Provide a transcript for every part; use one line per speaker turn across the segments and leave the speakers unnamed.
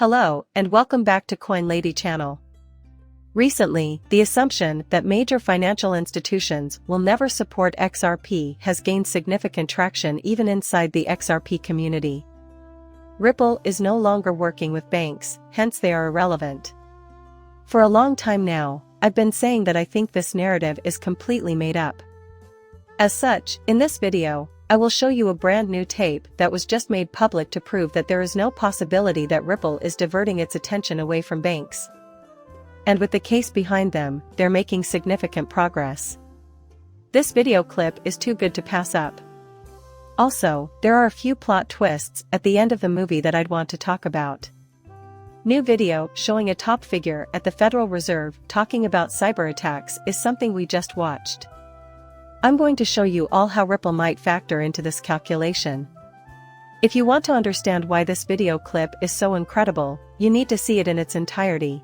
Hello, and welcome back to Coin Lady channel. Recently, the assumption that major financial institutions will never support XRP has gained significant traction even inside the XRP community. Ripple is no longer working with banks, hence they are irrelevant. For a long time now, I've been saying that I think this narrative is completely made up. As such, in this video, I will show you a brand new tape that was just made public to prove that there is no possibility that Ripple is diverting its attention away from banks. And with the case behind them, they're making significant progress. This video clip is too good to pass up. Also, there are a few plot twists at the end of the movie that I'd want to talk about. New video showing a top figure at the Federal Reserve talking about cyber attacks is something we just watched. I'm going to show you all how Ripple might factor into this calculation. If you want to understand why this video clip is so incredible, you need to see it in its entirety.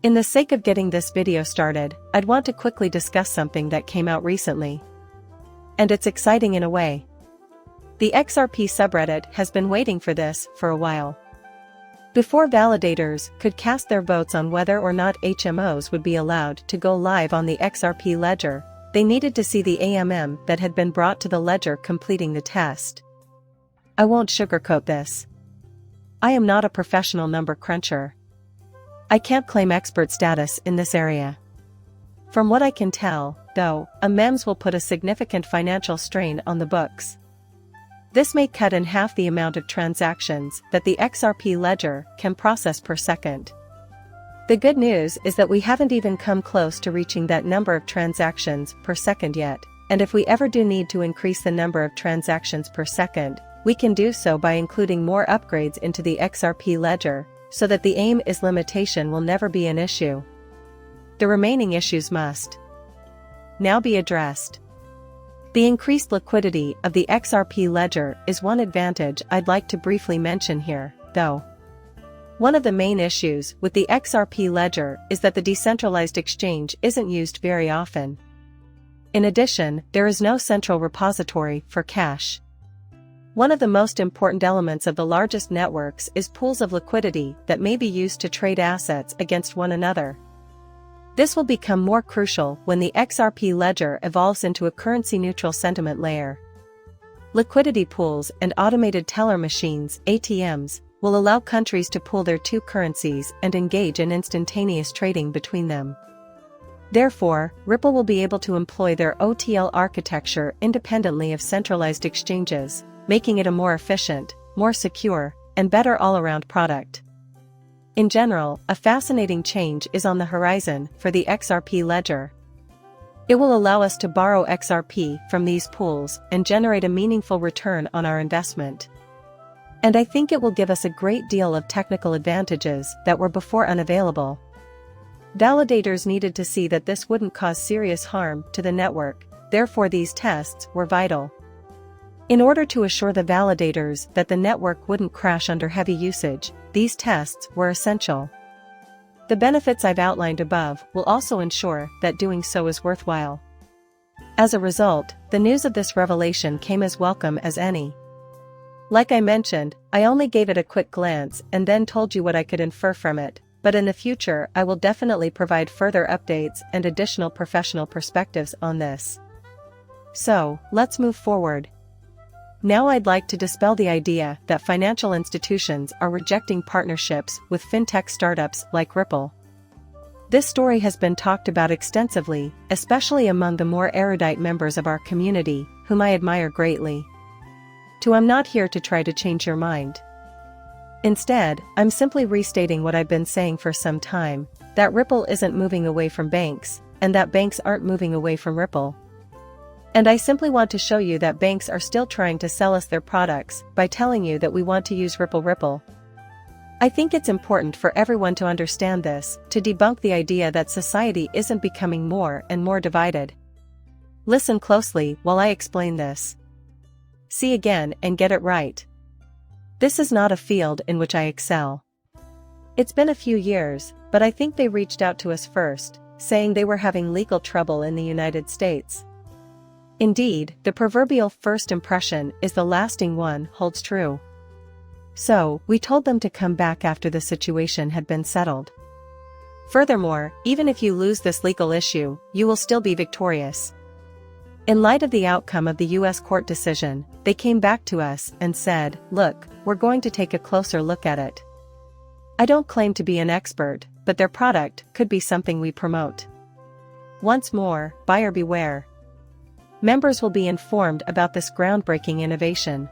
In the sake of getting this video started, I'd want to quickly discuss something that came out recently. And it's exciting in a way. The XRP subreddit has been waiting for this for a while. Before validators could cast their votes on whether or not HMOs would be allowed to go live on the XRP ledger, they needed to see the AMM that had been brought to the ledger completing the test. I won't sugarcoat this. I am not a professional number cruncher. I can't claim expert status in this area. From what I can tell, though, AMMs will put a significant financial strain on the books. This may cut in half the amount of transactions that the XRP ledger can process per second. The good news is that we haven't even come close to reaching that number of transactions per second yet, and if we ever do need to increase the number of transactions per second, we can do so by including more upgrades into the XRP ledger, so that the AIM is limitation will never be an issue. The remaining issues must now be addressed. The increased liquidity of the XRP ledger is one advantage I'd like to briefly mention here, though. One of the main issues with the XRP ledger is that the decentralized exchange isn't used very often. In addition, there is no central repository for cash. One of the most important elements of the largest networks is pools of liquidity that may be used to trade assets against one another. This will become more crucial when the XRP ledger evolves into a currency-neutral sentiment layer. Liquidity pools and automated teller machines, ATMs, will allow countries to pool their two currencies and engage in instantaneous trading between them. Therefore, Ripple will be able to employ their OTL architecture independently of centralized exchanges, making it a more efficient, more secure, and better all-around product. In general, a fascinating change is on the horizon for the XRP ledger. It will allow us to borrow XRP from these pools and generate a meaningful return on our investment. And I think it will give us a great deal of technical advantages that were before unavailable. Validators needed to see that this wouldn't cause serious harm to the network, therefore these tests were vital. In order to assure the validators that the network wouldn't crash under heavy usage, these tests were essential. The benefits I've outlined above will also ensure that doing so is worthwhile. As a result, the news of this revelation came as welcome as any. Like I mentioned, I only gave it a quick glance and then told you what I could infer from it, but in the future I will definitely provide further updates and additional professional perspectives on this. So, let's move forward. Now I'd like to dispel the idea that financial institutions are rejecting partnerships with fintech startups like Ripple. This story has been talked about extensively, especially among the more erudite members of our community, whom I admire greatly. I'm not here to try to change your mind. Instead, I'm simply restating what I've been saying for some time, that Ripple isn't moving away from banks, and that banks aren't moving away from Ripple. And I simply want to show you that banks are still trying to sell us their products by telling you that we want to use Ripple. I think it's important for everyone to understand this, to debunk the idea that society isn't becoming more and more divided. Listen closely while I explain this. See again and get it right. This is not a field in which I excel. It's been a few years, but I think they reached out to us first, saying they were having legal trouble in the United States. Indeed, the proverbial first impression is the lasting one holds true. So, we told them to come back after the situation had been settled. Furthermore, even if you lose this legal issue, you will still be victorious. In light of the outcome of the US court decision, they came back to us and said, "Look, we're going to take a closer look at it." I don't claim to be an expert, but their product could be something we promote. Once more, buyer beware. Members will be informed about this groundbreaking innovation.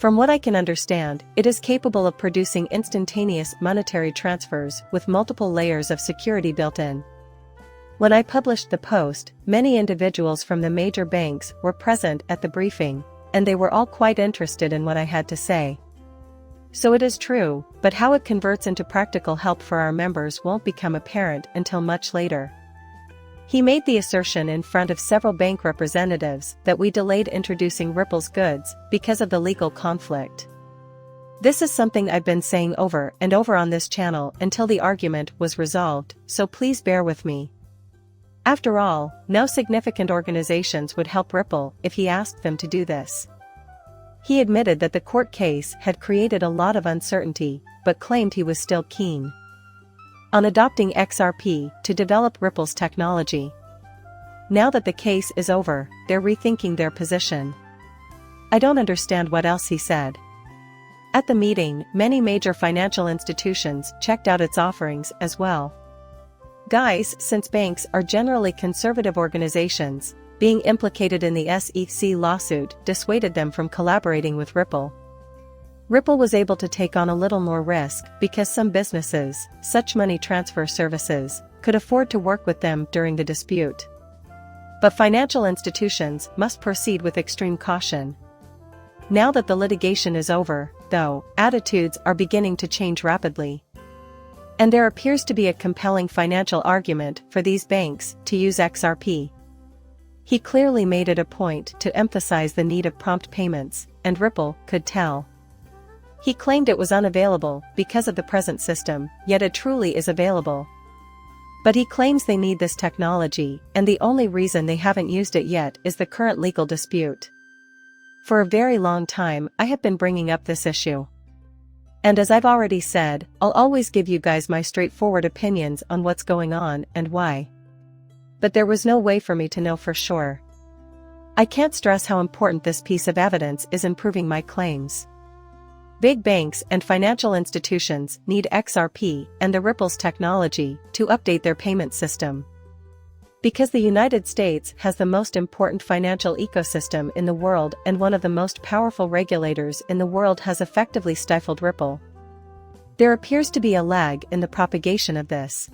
From what I can understand, it is capable of producing instantaneous monetary transfers with multiple layers of security built in. When I published the post, many individuals from the major banks were present at the briefing, and they were all quite interested in what I had to say. So it is true, but how it converts into practical help for our members won't become apparent until much later. He made the assertion in front of several bank representatives that we delayed introducing Ripple's goods because of the legal conflict. This is something I've been saying over and over on this channel until the argument was resolved, so please bear with me. After all, no significant organizations would help Ripple if he asked them to do this. He admitted that the court case had created a lot of uncertainty, but claimed he was still keen on adopting XRP to develop Ripple's technology. Now that the case is over, they're rethinking their position. I don't understand what else he said. At the meeting, many major financial institutions checked out its offerings as well. Guys, since banks are generally conservative organizations, being implicated in the SEC lawsuit dissuaded them from collaborating with Ripple. Ripple was able to take on a little more risk because some businesses, such money transfer services, could afford to work with them during the dispute. But financial institutions must proceed with extreme caution. Now that the litigation is over, though, attitudes are beginning to change rapidly. And there appears to be a compelling financial argument for these banks to use XRP. He clearly made it a point to emphasize the need of prompt payments, and Ripple could tell. He claimed it was unavailable because of the present system, yet it truly is available. But he claims they need this technology, and the only reason they haven't used it yet is the current legal dispute. For a very long time, I have been bringing up this issue. And as I've already said, I'll always give you guys my straightforward opinions on what's going on and why. But there was no way for me to know for sure. I can't stress how important this piece of evidence is in proving my claims. Big banks and financial institutions need XRP and the Ripple's technology to update their payment system. Because the United States has the most important financial ecosystem in the world and one of the most powerful regulators in the world has effectively stifled Ripple. There appears to be a lag in the propagation of this.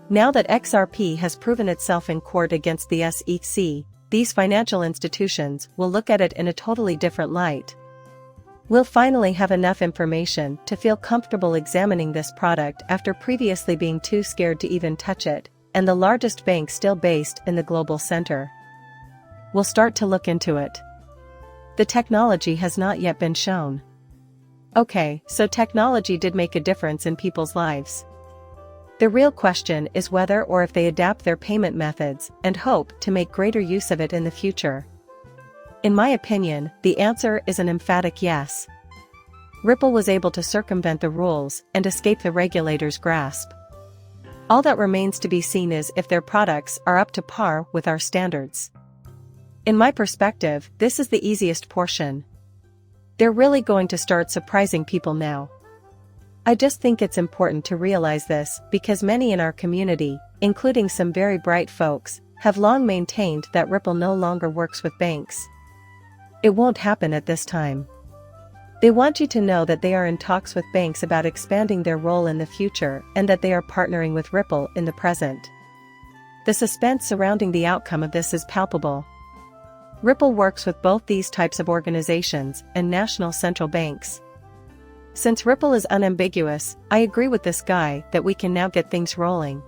Now that XRP has proven itself in court against the SEC, these financial institutions will look at it in a totally different light. We'll finally have enough information to feel comfortable examining this product after previously being too scared to even touch it, and the largest bank still based in the global center. We'll start to look into it. The technology has not yet been shown. Okay, so technology did make a difference in people's lives. The real question is whether or if they adapt their payment methods and hope to make greater use of it in the future. In my opinion, the answer is an emphatic yes. Ripple was able to circumvent the rules and escape the regulator's grasp. All that remains to be seen is if their products are up to par with our standards. In my perspective, this is the easiest portion. They're really going to start surprising people now. I just think it's important to realize this because many in our community, including some very bright folks, have long maintained that Ripple no longer works with banks. It won't happen at this time. They want you to know that they are in talks with banks about expanding their role in the future and that they are partnering with Ripple in the present. The suspense surrounding the outcome of this is palpable. Ripple works with both these types of organizations and national central banks. Since Ripple is unambiguous, I agree with this guy that we can now get things rolling.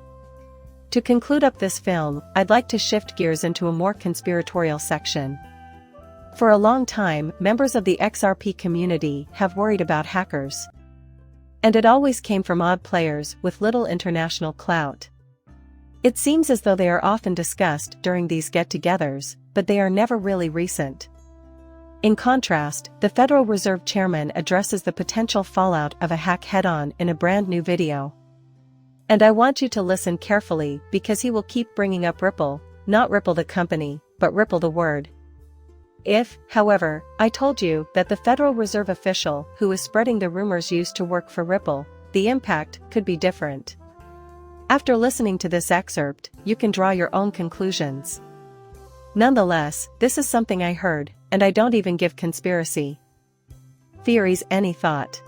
To conclude up this film, I'd like to shift gears into a more conspiratorial section. For a long time, members of the XRP community have worried about hackers. And it always came from odd players with little international clout. It seems as though they are often discussed during these get-togethers, but they are never really recent. In contrast, the Federal Reserve Chairman addresses the potential fallout of a hack head-on in a brand new video. And I want you to listen carefully because he will keep bringing up Ripple, not Ripple the company, but Ripple the word. If, however, I told you that the Federal Reserve official who is spreading the rumors used to work for Ripple, the impact could be different. After listening to this excerpt, you can draw your own conclusions. Nonetheless, this is something I heard, and I don't even give conspiracy theories any thought.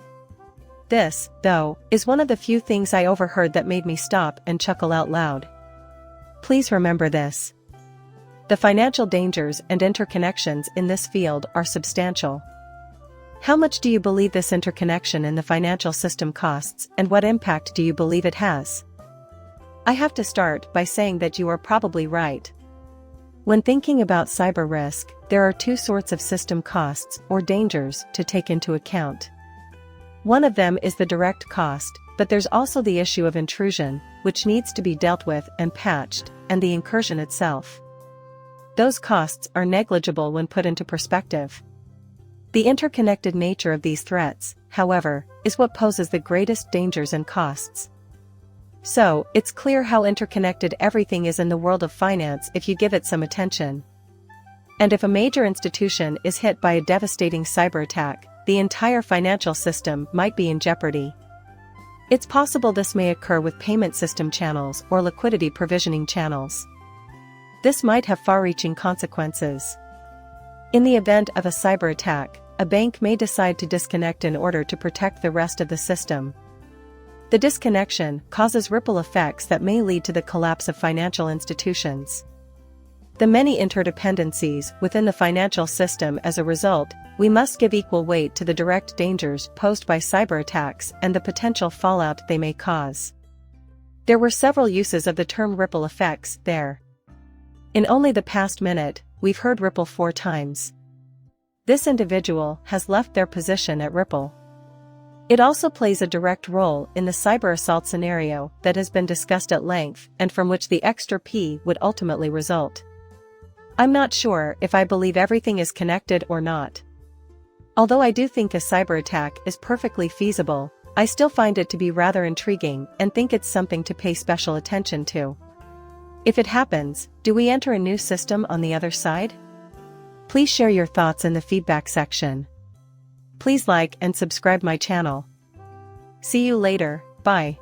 This, though, is one of the few things I overheard that made me stop and chuckle out loud. Please remember this. The financial dangers and interconnections in this field are substantial. How much do you believe this interconnection in the financial system costs, and what impact do you believe it has? I have to start by saying that you are probably right. When thinking about cyber risk, there are two sorts of system costs or dangers to take into account. One of them is the direct cost, but there's also the issue of intrusion, which needs to be dealt with and patched, and the incursion itself. Those costs are negligible when put into perspective. The interconnected nature of these threats, however, is what poses the greatest dangers and costs. So, it's clear how interconnected everything is in the world of finance if you give it some attention. And if a major institution is hit by a devastating cyber attack, the entire financial system might be in jeopardy. It's possible this may occur with payment system channels or liquidity provisioning channels. This might have far-reaching consequences. In the event of a cyber attack, a bank may decide to disconnect in order to protect the rest of the system. The disconnection causes ripple effects that may lead to the collapse of financial institutions. The many interdependencies within the financial system. As a result, we must give equal weight to the direct dangers posed by cyber attacks and the potential fallout they may cause. There were several uses of the term ripple effects there. In only the past minute, we've heard Ripple 4 times. This individual has left their position at Ripple. It also plays a direct role in the cyber assault scenario that has been discussed at length and from which the XRP would ultimately result. I'm not sure if I believe everything is connected or not. Although I do think a cyber attack is perfectly feasible, I still find it to be rather intriguing and think it's something to pay special attention to. If it happens, do we enter a new system on the other side? Please share your thoughts in the feedback section. Please like and subscribe my channel. See you later, bye.